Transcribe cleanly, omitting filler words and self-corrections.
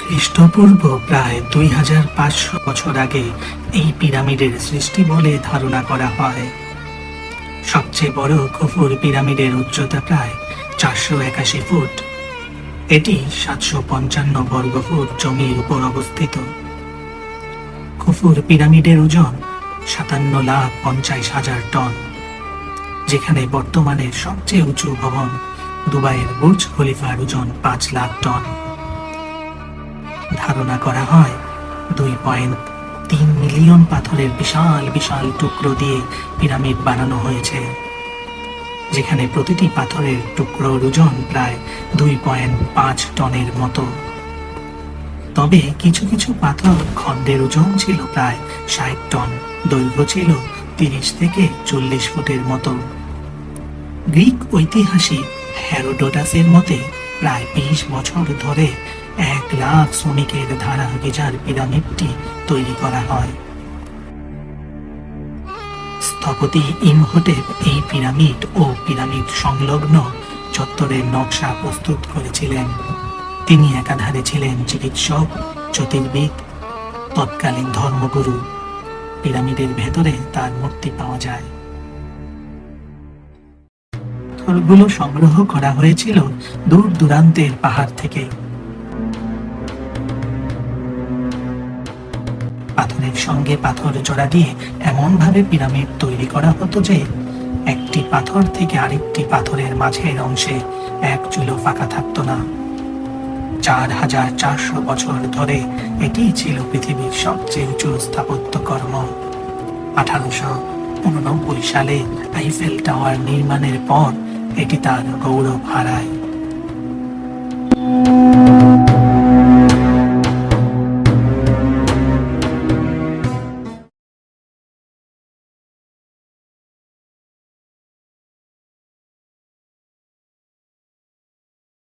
খ্রিস্টপূর্ব প্রায় 2500 বছর আগে এই পিরামিডের সৃষ্টি বলে ধারণা করা হয়। সবচেয়ে বড় খুফুর পিরামিডের উচ্চতা প্রায় 481 ফুট। এটি 755 বর্গ ফুট জমির উপর অবস্থিত। খুফুর পিরামিডের ওজন 57,50,000 টন, যেখানে বর্তমানে সবচেয়ে উঁচু ভবন দুবাইয়ের বুর্জ খলিফার ওজন 5 লাখ টন। ধারণা করা হয় 2.3 মিলিয়ন পাথরের বিশাল বিশাল টুকরো দিয়ে পিরামিড বানানো হয়েছে, যেখানে প্রতিটি পাথরের টুকরোর ওজন প্রায় 2.5 টনের মতো। তবে কিছু কিছু পাথর খণ্ডের ওজন ছিল প্রায় 60 টন, দৈর্ঘ্য ছিল 30 থেকে 40 ফুটের মতো। গ্রিক ঐতিহাসিক হেরোডোটাসের মতে প্রায় 20 বছর ধরে 1 লাখ শ্রমিকের ধারা গিজার পিরামিডটি তৈরি করা হয়। স্থপতি ইমহোটেপ এই পিরামিড ও পিরামিড সংলগ্ন চত্বরের নকশা প্রস্তুত করেছিলেন। তিনি একাধারে ছিলেন চিকিৎসক, জ্যোতির্বিদ, তৎকালীন ধর্মগুরু। পিরামিডের ভেতরে তার মূর্তি পাওয়া যায়। পাথরগুলো সংগ্রহ করা হয়েছিল দূর দূরান্তের পাহাড় থেকে। পাথরের সঙ্গে পাথর জোড়া দিয়ে এমন ভাবে পিরামিড তৈরি করা হতো যে একটি পাথর থেকে আরেকটি পাথরের মাঝের অংশে এক চুলো ফাঁকা থাকতো না। 4400 বছর ধরে এটি ছিল পৃথিবীর সবচেয়ে উঁচু স্থাপত্যকর্ম। 1889 সালে আইফেল টাওয়ার নির্মাণের পর এটি তার গৌরব হারায়।